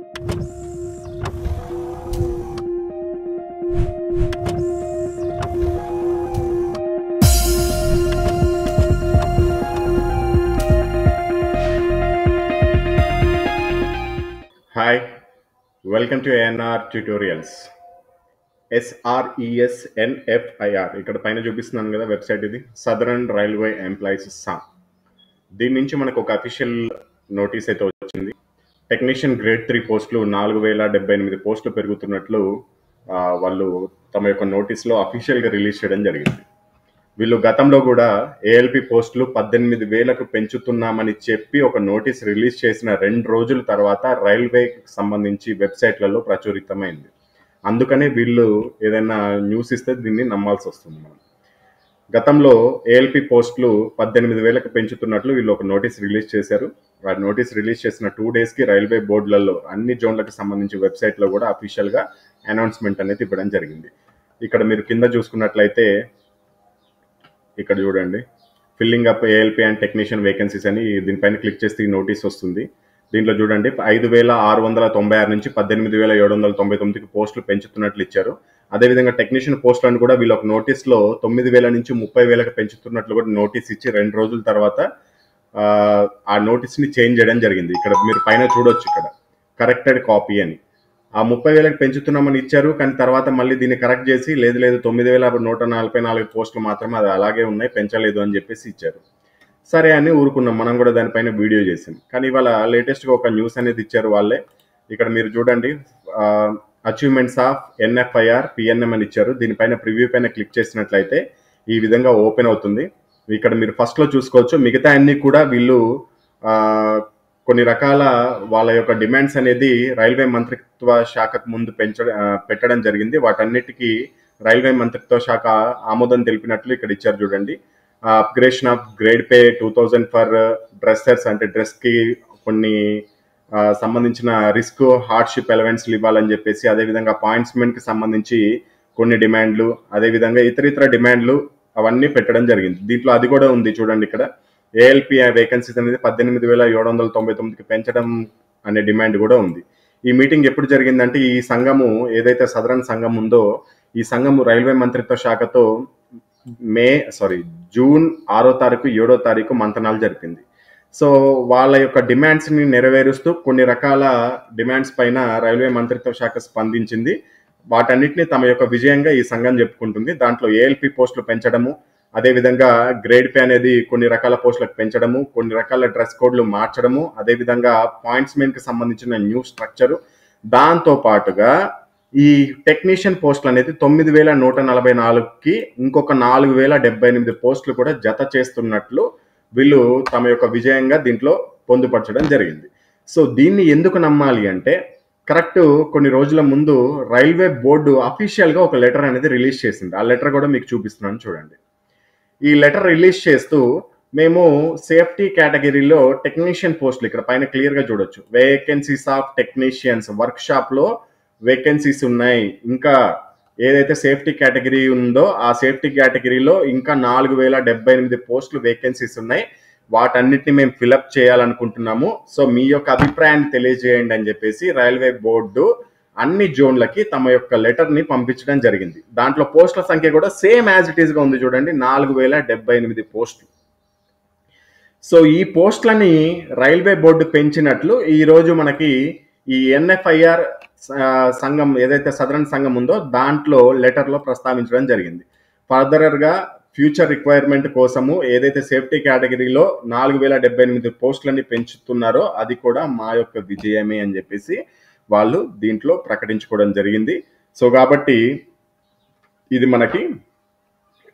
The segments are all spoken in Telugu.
Hi, welcome to ANR Tutorials. SRESNFIR ఇక్కడ పైన చూపిస్తున్నాను కదా వెబ్సైట్ ఇది సదరన్ రైల్వే ఎంప్లాయీస్ సామ్. దీని నుంచి మనకు ఒక అఫీషియల్ నోటీస్ అయితే వచ్చింది. టెక్నీషియన్ గ్రేడ్ 3 పోస్టులు 4078 పోస్టులు పెరుగుతున్నట్లు వాళ్ళు తమ యొక్క నోటీస్లో అఫీషియల్గా రిలీజ్ చేయడం జరిగింది. వీళ్ళు గతంలో కూడా ఏఎల్పి పోస్టులు 18,000కు పెంచుతున్నామని చెప్పి ఒక నోటీస్ రిలీజ్ చేసిన 2 రోజుల తర్వాత రైల్వేకి సంబంధించి వెబ్సైట్లలో ప్రచురితమైంది. అందుకనే వీళ్ళు ఏదైనా న్యూస్ ఇస్తే దీన్ని నమ్మాల్సి వస్తుంది. మనం గతంలో ఏఎల్పి పోస్టులు 18,000కు పెంచుతున్నట్లు వీళ్ళు ఒక నోటీస్ రిలీజ్ చేశారు. ఆ నోటీస్ రిలీజ్ చేసిన 2 డేస్కి రైల్వే బోర్డులలో అన్ని జోన్లకు సంబంధించి వెబ్సైట్లో కూడా అఫీషియల్గా అనౌన్స్మెంట్ అనేది ఇవ్వడం జరిగింది. ఇక్కడ మీరు కింద చూసుకున్నట్లయితే ఇక్కడ చూడండి, filling up ALP and technician vacancies అని దీనిపైన క్లిక్ చేస్తే ఈ నోటీస్ వస్తుంది. దీంట్లో చూడండి 5,696 నుంచి 18,799కి పోస్టులు పెంచుతున్నట్లు ఇచ్చారు. అదేవిధంగా టెక్నీషియన్ పోస్టులను కూడా వీళ్ళు ఒక నోటీస్లో 9,000 నుంచి 30,000కి పెంచుతున్నట్లు కూడా నోటీస్ ఇచ్చి 2 రోజుల తర్వాత ఆ నోటీస్ని చేంజ్ చేయడం జరిగింది. ఇక్కడ మీరు పైన చూడొచ్చు, ఇక్కడ కరెక్టెడ్ కాపీ అని. ఆ 30,000కి పెంచుతున్నామని ఇచ్చారు, కానీ తర్వాత మళ్ళీ దీన్ని కరెక్ట్ చేసి లేదు 9,144 పోస్టులు మాత్రమే అది అలాగే ఉన్నాయి, పెంచలేదు అని చెప్పేసి ఇచ్చారు. సరే అని ఊరుకున్నాం, మనం కూడా దానిపైన వీడియో చేసాం. కానీ ఇవాళ లేటెస్ట్గా ఒక న్యూస్ అనేది ఇచ్చారు వాళ్ళే. ఇక్కడ మీరు చూడండి, అచీవ్మెంట్స్ ఆఫ్ ఎన్ఎఫ్ఐఆర్ పిఎన్ఎం అని ఇచ్చారు. దీనిపైన ప్రివ్యూ పైన క్లిక్ చేసినట్లయితే ఈ విధంగా ఓపెన్ అవుతుంది. ఇక్కడ మీరు ఫస్ట్లో చూసుకోవచ్చు, మిగతా అన్ని కూడా వీళ్ళు కొన్ని రకాల వాళ్ళ యొక్క డిమాండ్స్ అనేది రైల్వే మంత్రిత్వ శాఖకు ముందు పెట్టడం జరిగింది. వాటన్నిటికీ రైల్వే మంత్రిత్వ శాఖ ఆమోదం తెలిపినట్లు ఇక్కడ ఇచ్చారు. చూడండి, upgradation of grade pay 2,000 for dressers, అంటే డ్రెస్కి కొన్ని సంబంధించిన రిస్క్ హార్డ్షిప్ ఎలవెన్స్లు ఇవ్వాలని చెప్పేసి, అదేవిధంగా అపాయింట్మెంట్కి సంబంధించి కొన్ని డిమాండ్లు, అదేవిధంగా ఇతర డిమాండ్లు అవన్నీ పెట్టడం జరిగింది. దీంట్లో అది కూడా ఉంది చూడండి, ఇక్కడ ఏఎల్పి వేకెన్సీస్ అనేది 18,799కి పెంచడం అనే డిమాండ్ కూడా ఉంది. ఈ మీటింగ్ ఎప్పుడు జరిగిందంటే, ఈ సంఘము ఏదైతే సదరన్ సంఘం ఉందో ఈ సంఘము రైల్వే మంత్రిత్వ శాఖతో జూన్ 6వ తారీఖు 7వ తారీఖు మంతనాలు జరిపింది. సో వాళ్ళ యొక్క డిమాండ్స్ని నెరవేరుస్తూ కొన్ని రకాల డిమాండ్స్ పైన రైల్వే మంత్రిత్వ శాఖ స్పందించింది. వాటన్నిటిని తమ యొక్క విజయంగా ఈ సంఘం చెప్పుకుంటుంది. దాంట్లో ఏఎల్పి పోస్టులు పెంచడము, అదేవిధంగా గ్రేడ్ పే అనేది కొన్ని రకాల పోస్టులకు పెంచడము, కొన్ని రకాల డ్రెస్ కోడ్లు మార్చడము, అదేవిధంగా అపాయింట్మెంట్కి సంబంధించిన న్యూ స్ట్రక్చరు, దాంతో పాటుగా ఈ టెక్నీషియన్ పోస్టులు అనేది 9,144కి ఇంకొక 4,078 పోస్టులు కూడా జత చేస్తున్నట్లు వీళ్ళు తమ యొక్క విజయంగా దీంట్లో పొందుపరచడం జరిగింది. సో దీన్ని ఎందుకు నమ్మాలి అంటే, కరెక్ట్ కొన్ని రోజుల ముందు రైల్వే బోర్డు అఫీషియల్గా ఒక లెటర్ అనేది రిలీజ్ చేసింది. ఆ లెటర్ కూడా మీకు చూపిస్తున్నాను చూడండి. ఈ లెటర్ రిలీజ్ చేస్తూ, మేము సేఫ్టీ కేటగిరీలో టెక్నీషియన్ పోస్టులు ఇక్కడ పైన క్లియర్గా చూడొచ్చు, వేకెన్సీస్ ఆఫ్ టెక్నీషియన్స్ వర్క్షాప్లో వేకెన్సీస్ ఉన్నాయి. ఇంకా ఏదైతే సేఫ్టీ కేటగిరీ ఉందో ఆ సేఫ్టీ కేటగిరీలో ఇంకా 4,078 పోస్టులు వేకెన్సీస్ ఉన్నాయి. వాటన్నిటిని మేము ఫిలప్ చేయాలనుకుంటున్నాము. సో మీ యొక్క అభిప్రాయాన్ని తెలియజేయండి అని చెప్పేసి రైల్వే బోర్డు అన్ని జోన్లకి తమ యొక్క లెటర్ని పంపించడం జరిగింది. దాంట్లో పోస్టుల సంఖ్య కూడా సేమ్ యాజ్ ఇట్ ఈస్గా ఉంది చూడండి, 4,078 పోస్టులు. సో ఈ పోస్టులని రైల్వే బోర్డు పెంచినట్లు ఈరోజు మనకి ఈ ఎన్ఎఫ్ఐఆర్ సంఘం ఏదైతే సదరన్ సంఘం ఉందో దాంట్లో లెటర్లో ప్రస్తావించడం జరిగింది. ఫర్దర్గా ఫ్యూచర్ రిక్వైర్మెంట్ కోసము ఏదైతే సేఫ్టీ కేటగిరీలో 4,078 పోస్టులని పెంచుతున్నారో అది కూడా మా యొక్క విజయమే అని చెప్పేసి వాళ్ళు దీంట్లో ప్రకటించుకోవడం జరిగింది. సో కాబట్టి ఇది మనకి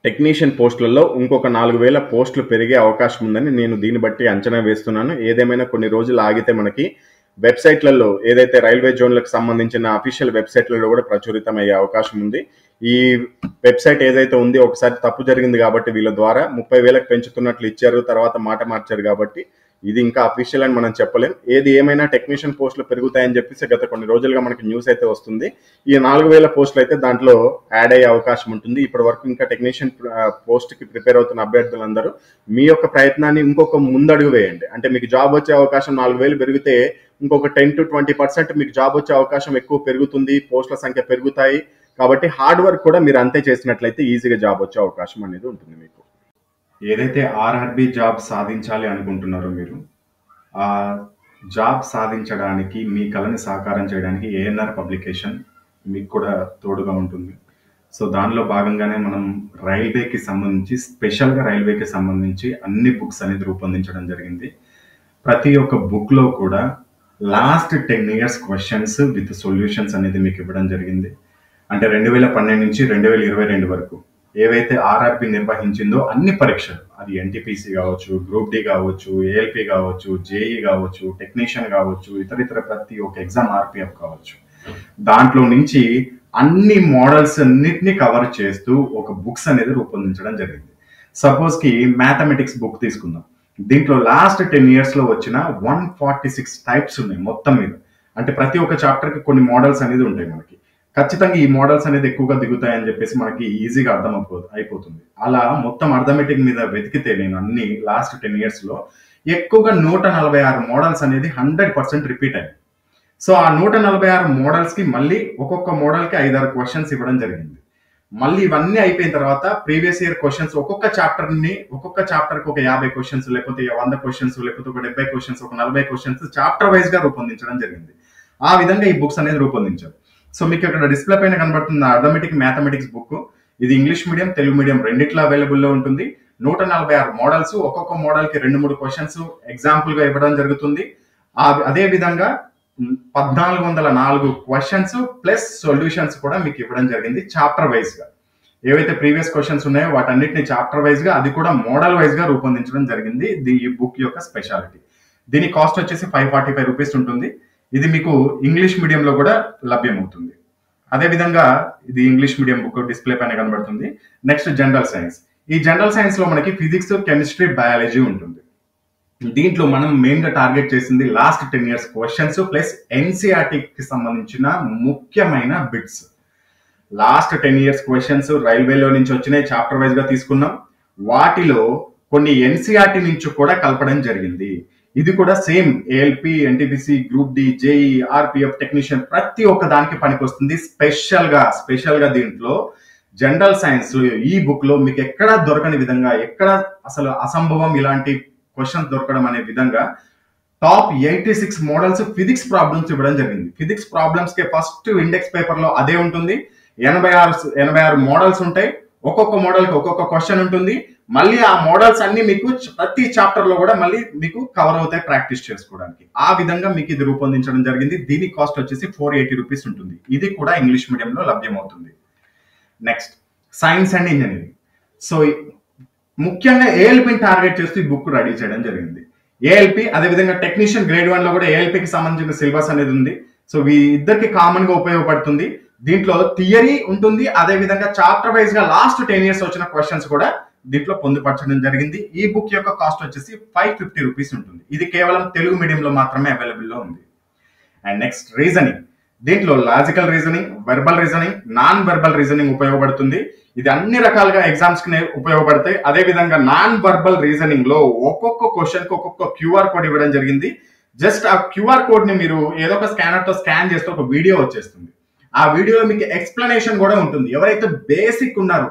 టెక్నీషియన్ పోస్టులలో ఇంకొక 4,000 పోస్టులు పెరిగే అవకాశం ఉందని నేను దీన్ని బట్టి అంచనా వేస్తున్నాను. ఏదేమైనా కొన్ని రోజులు ఆగితే మనకి వెబ్సైట్లలో ఏదైతే రైల్వే జోన్లకు సంబంధించిన అఫీషియల్ వెబ్సైట్లలో కూడా ప్రచురితం అయ్యే అవకాశం ఉంది. ఈ వెబ్సైట్ ఏదైతే ఉంది ఒకసారి తప్పు జరిగింది కాబట్టి వీళ్ళ ద్వారా 30,000కి పెంచుతున్నట్లు ఇచ్చారు, తర్వాత మాట మార్చారు కాబట్టి ఇది ఇంకా అఫీషియల్ అని మనం చెప్పలేం. ఏది ఏమైనా టెక్నీషియన్ పోస్టులు పెరుగుతాయని చెప్పేసి గత కొన్ని రోజులుగా మనకి న్యూస్ అయితే వస్తుంది. ఈ 4,000 పోస్టులు అయితే దాంట్లో యాడ్ అయ్యే అవకాశం ఉంటుంది. ఇప్పటి వరకు ఇంకా టెక్నీషియన్ పోస్ట్కి ప్రిపేర్ అవుతున్న అభ్యర్థులందరూ మీ యొక్క ప్రయత్నాన్ని ఇంకొక ముందడుగు వేయండి. అంటే మీకు జాబ్ వచ్చే అవకాశం 4,000 పెరిగితే ఇంకొక 10-20% మీకు జాబ్ వచ్చే అవకాశం ఎక్కువ పెరుగుతుంది, పోస్టుల సంఖ్య పెరుగుతాయి. కాబట్టి హార్డ్ వర్క్ కూడా మీరు అంతే చేసినట్లయితే ఈజీగా జాబ్ వచ్చే అవకాశం అనేది ఉంటుంది మీకు. ఏదైతే ఆర్ఆర్బి జాబ్ సాధించాలి అనుకుంటున్నారో మీరు, ఆ జాబ్ సాధించడానికి మీ కళని సాకారం చేయడానికి ఏఎన్ఆర్ పబ్లికేషన్ మీకు కూడా తోడుగా ఉంటుంది. సో దానిలో భాగంగానే మనం రైల్వేకి సంబంధించి, స్పెషల్గా రైల్వేకి సంబంధించి అన్ని బుక్స్ అనేది రూపొందించడం జరిగింది. ప్రతి ఒక్క బుక్లో కూడా last 10 years questions with solutions అనేది మీకు ఇవ్వడం జరిగింది. అంటే 2012 నుంచి 2022 వరకు ఏవైతే ఆర్ఆర్బి నిర్వహించిందో అన్ని పరీక్షలు, అది ఎన్టీపీసీ కావచ్చు, గ్రూప్ డి కావచ్చు, ఏఎల్పి కావచ్చు, జేఈ కావచ్చు, టెక్నీషియన్ కావచ్చు, ఇతర ప్రతి ఒక్క ఎగ్జామ్ ఆర్పిఎఫ్ కావచ్చు, దాంట్లో నుంచి అన్ని మోడల్స్ అన్నిటిని కవర్ చేస్తూ ఒక బుక్స్ అనేది రూపొందించడం జరిగింది. సపోజ్కి మ్యాథమెటిక్స్ బుక్ తీసుకుందాం. దీంట్లో లాస్ట్ 10 yearsలో వచ్చిన 146 టైప్స్ ఉన్నాయి మొత్తం మీద. అంటే ప్రతి ఒక్క చాప్టర్కి కొన్ని మోడల్స్ అనేది ఉంటాయి మనకి. ఖచ్చితంగా ఈ మోడల్స్ అనేది ఎక్కువగా దిగుతాయని చెప్పేసి మనకి ఈజీగా అర్థం అయిపోతుంది. అలా మొత్తం అర్థమెటిక్ మీద వెతికితే నేను అన్ని లాస్ట్ 10 yearsలో ఎక్కువగా 146 మోడల్స్ అనేది 100% రిపీట్ అయ్యాయి. సో ఆ 146 మోడల్స్కి మళ్ళీ ఒక్కొక్క మోడల్కి 5-6 క్వశ్చన్స్ ఇవ్వడం జరిగింది. మళ్ళీ ఇవన్నీ అయిపోయిన తర్వాత ప్రీవియస్ ఇయర్ క్వశ్చన్స్ ఒక్కొక్క చాప్టర్కి ఒక 50 క్వశ్చన్స్, లేకపోతే 100 క్వశ్చన్స్, లేకపోతే ఒక 70 క్వశ్చన్స్, ఒక 40 క్వశ్చన్స్ చాప్టర్ వైజ్గా రూపొందించడం జరిగింది. ఆ విధంగా ఈ బుక్స్ అనేది రూపొందించారు. సో మీకు ఇక్కడ డిస్ప్లే పైన కనబడుతున్న అర్థమెటిక్ మ్యాథమెటిక్స్ బుక్, ఇది ఇంగ్లీష్ మీడియం, తెలుగు మీడియం రెండిట్లో అవైలబుల్లో ఉంటుంది. 146 మోడల్స్, ఒక్కొక్క మోడల్కి 2-3 క్వశ్చన్స్ ఎగ్జాంపుల్గా ఇవ్వడం జరుగుతుంది. అదే విధంగా 1404 క్వశ్చన్స్ ప్లస్ సొల్యూషన్స్ కూడా మీకు ఇవ్వడం జరిగింది చాప్టర్ వైజ్గా. ఏవైతే ప్రీవియస్ క్వశ్చన్స్ ఉన్నాయో వాటన్నిటిని చాప్టర్ వైజ్గా, అది కూడా మోడల్ వైజ్గా రూపొందించడం జరిగింది. ఈ బుక్ యొక్క స్పెషాలిటీ. దీని కాస్ట్ వచ్చేసి 545 రూపీస్ ఉంటుంది. ఇది మీకు ఇంగ్లీష్ మీడియంలో కూడా లభ్యమవుతుంది. అదేవిధంగా ఇది ఇంగ్లీష్ మీడియం బుక్ డిస్ప్లే పైన కనబడుతుంది. Next general science. ఈ జనరల్ సైన్స్లో మనకి ఫిజిక్స్, కెమిస్ట్రీ, బయాలజీ ఉంటుంది. దీంట్లో మనం మెయిన్గా టార్గెట్ చేసింది లాస్ట్ 10 years క్వశ్చన్స్ ప్లస్ ఎన్సీఆర్టీకి సంబంధించిన ముఖ్యమైన బిట్స్. లాస్ట్ 10 years క్వశ్చన్స్ రైల్వేలో నుంచి వచ్చినాయి, చాప్టర్ వైజ్గా తీసుకున్నాం. వాటిలో కొన్ని ఎన్సీఆర్టీ నుంచి కూడా కలపడం జరిగింది. ఇది కూడా same ALP, NTPC, group D, JE, RPF, technician ప్రతి ఒక్క దానికి పనికొస్తుంది. స్పెషల్గా దీంట్లో జనరల్ సైన్స్ ఈ బుక్ లో మీకు ఎక్కడ దొరకని విధంగా, ఎక్కడ అసలు అసంభవం ఇలాంటి క్వశ్చన్స్ దొరకడం అనే విధంగా టాప్ 86 మోడల్స్ ఫిజిక్స్ ప్రాబ్లమ్స్ ఇవ్వడం జరిగింది. ఫిజిక్స్ ప్రాబ్లమ్స్ కి ఫస్ట్ ఇండెక్స్ పేపర్ లో అదే ఉంటుంది. 86 మోడల్స్ ఉంటాయి. ఒక్కొక్క మోడల్ కి ఒక్కొక్క క్వశ్చన్ ఉంటుంది. మళ్ళీ ఆ మోడల్స్ అన్ని మీకు ప్రతి చాప్టర్ లో కూడా మళ్ళీ మీకు కవర్ అవుతాయి ప్రాక్టీస్ చేసుకోవడానికి. ఆ విధంగా మీకు ఇది రూపొందించడం జరిగింది. దీని కాస్ట్ వచ్చేసి 480 రూపీస్ ఉంటుంది. ఇది కూడా ఇంగ్లీష్ మీడియంలో లభ్యమవుతుంది. Next science and engineering. So ముఖ్యంగా ఏఎల్పిని టార్గెట్ చేస్తూ ఈ బుక్ రెడీ చేయడం జరిగింది. ఏఎల్పి, అదేవిధంగా టెక్నీషియన్ గ్రేడ్ 1 లో కూడా ఏఎల్పికి సంబంధించిన సిలబస్ అనేది ఉంది. సో ఇద్దరికి కామన్ గా ఉపయోగపడుతుంది. దీంట్లో థియరీ ఉంటుంది, అదేవిధంగా చాప్టర్ వైజ్ గా లాస్ట్ 10 years వచ్చిన క్వశ్చన్స్ కూడా దీంట్లో పొందుపరచడం జరిగింది. ఈ బుక్ యొక్క కాస్ట్ వచ్చేసి 550 రూపీస్ ఉంటుంది. ఇది కేవలం తెలుగు మీడియంలో మాత్రమే అవైలబుల్లో ఉంది. And next reasoning. దీంట్లో logical reasoning, verbal reasoning, non verbal reasoning ఉపయోగపడుతుంది. ఇది అన్ని రకాలుగా ఎగ్జామ్స్ కి ఉపయోగపడతాయి. అదే విధంగా నాన్ వర్బల్ రీజనింగ్ లో ఒక్కొక్క క్వశ్చన్ కి ఒక్కొక్క క్యూఆర్ కోడ్ ఇవ్వడం జరిగింది. జస్ట్ ఆ క్యూఆర్ కోడ్ ని మీరు ఏదో ఒక స్కానర్ తో స్కాన్ చేస్తే ఒక వీడియో వచ్చేస్తుంది. ఆ వీడియోలో మీకు ఎక్స్ప్లెనేషన్ కూడా ఉంటుంది. ఎవరైతే బేసిక్ ఉన్నారో,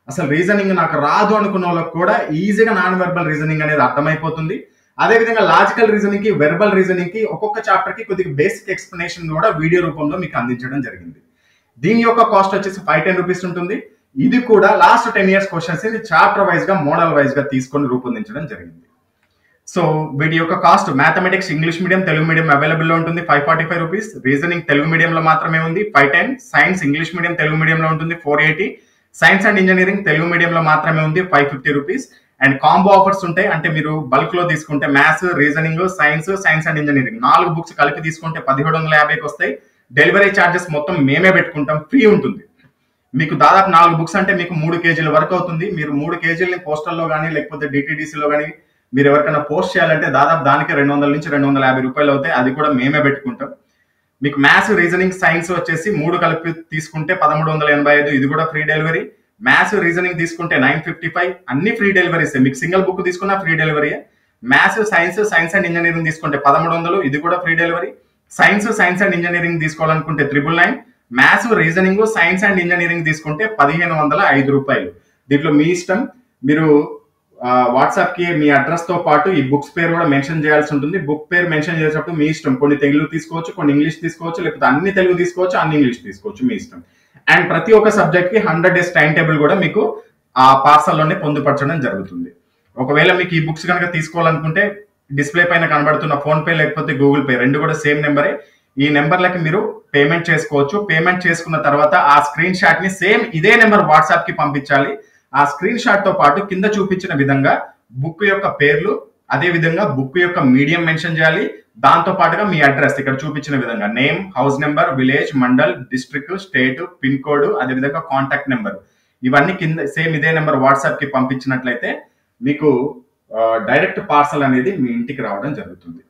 అసలు రీజనింగ్ నాకు రాదు అనుకున్న వాళ్ళకి కూడా ఈజీగా నాన్ వెర్బల్ రీజనింగ్ అనేది అర్థమైపోతుంది. అదేవిధంగా లాజికల్ రీజనింగ్ కి, వెర్బల్ రీజనింగ్ కి ఒక్కొక్క చాప్టర్ కి కొద్దిగా బేసిక్ ఎక్స్ప్లెనేషన్ కూడా వీడియో రూపంలో మీకు అందించడం జరిగింది. దీని యొక్క కాస్ట్ వచ్చేసి 510 రూపీస్ ఉంటుంది. ఇది కూడా last 10 years questions chapter wise గా, మోడల్ వైజ్ గా తీసుకొని రూపొందించడం జరిగింది. సో వీటి యొక్క cost mathematics English medium, Telugu medium available లో ఉంటుంది 545 రూపీస్. రీజనింగ్ తెలుగు మీడియంలో మాత్రమే ఉంది 510. సైన్స్ ఇంగ్లీష్ మీడియం, తెలుగు మీడియంలో ఉంటుంది 480. సైన్స్ అండ్ ఇంజనీరింగ్ తెలుగు మీడియంలో మాత్రమే ఉంది 550 రూపీస్. అండ్ కాంబో ఆఫర్స్ ఉంటాయి. అంటే మీరు బల్క్ లో తీసుకుంటే maths, reasoning, science and engineering 4 books కలిపి తీసుకుంటే 1750కి వస్తాయి. డెలివరీ ఛార్జెస్ మొత్తం మేమే పెట్టుకుంటాం, ఫ్రీ ఉంటుంది. మీకు దాదాపు 4 బుక్స్ అంటే మీకు 3 kgs వరకు అవుతుంది. మీరు 3 kgsని పోస్టల్లో కానీ లేకపోతే డిటిడిసిలో కానీ మీరు ఎవరికైనా పోస్ట్ చేయాలంటే దాదాపు దానికి 200 నుంచి 250 రూపాయలు అవుతాయి. అది కూడా మేమే పెట్టుకుంటాం. మీకు మ్యాథ్స్, రీజనింగ్, సైన్స్ వచ్చేసి 3 కలిపి తీసుకుంటే 1385. ఇది కూడా ఫ్రీ డెలివరీ. మ్యాథ్స్, రీజనింగ్ తీసుకుంటే 955. అన్ని ఫ్రీ డెలివరీస్. మీకు సింగిల్ బుక్ తీసుకున్నా free delivery. Maths, science and engineering తీసుకుంటే 1300, ఇది కూడా free delivery. Science and engineering తీసుకోవాలనుకుంటే 999. Maths, reasoning, science and engineering తీసుకుంటే 1505 రూపాయలు. దీంట్లో మీ ఇష్టం. మీరు వాట్సాప్ కి మీ అడ్రస్ తో పాటు ఈ బుక్స్ పేరు కూడా మెన్షన్ చేయాల్సి ఉంటుంది. బుక్ పేరు మెన్షన్ చేసేటప్పుడు మీ ఇష్టం. కొన్ని తెలుగు తీసుకోవచ్చు, కొన్ని ఇంగ్లీష్ తీసుకోవచ్చు, లేకపోతే అన్ని తెలుగు తీసుకోవచ్చు, అన్ని ఇంగ్లీష్ తీసుకోవచ్చు, మీ ఇష్టం. అండ్ ప్రతి ఒక్క సబ్జెక్ట్ కి 100 days టైం టేబుల్ కూడా మీకు ఆ పార్సల్లోనే పొందుపరచడం జరుగుతుంది. ఒకవేళ మీకు ఈ బుక్స్ కనుక తీసుకోవాలనుకుంటే డిస్ప్లే పైన కనబడుతున్న ఫోన్ పే లేకపోతే గూగుల్ పే, రెండు కూడా సేమ్ నెంబరే. ఈ నెంబర్లకి మీరు పేమెంట్ చేసుకోవచ్చు. పేమెంట్ చేసుకున్న తర్వాత ఆ స్క్రీన్ షాట్ ని సేమ్ ఇదే నెంబర్ వాట్సాప్ కి పంపించాలి. ఆ స్క్రీన్ షాట్ తో పాటు కింద చూపించిన విధంగా బుక్ యొక్క పేర్లు, అదే విధంగా బుక్ యొక్క మీడియం మెన్షన్ చేయాలి. దాంతో పాటుగా మీ అడ్రస్ ఇక్కడ చూపించిన విధంగా name, house number, village, mandal, district, state, pin code, అదే విధంగా కాంటాక్ట్ నెంబర్, ఇవన్నీ కింద సేమ్ ఇదే నెంబర్ వాట్సాప్ కి పంపించినట్లయితే మీకు డైరెక్ట్ పార్సల్ అనేది మీ ఇంటికి రావడం జరుగుతుంది.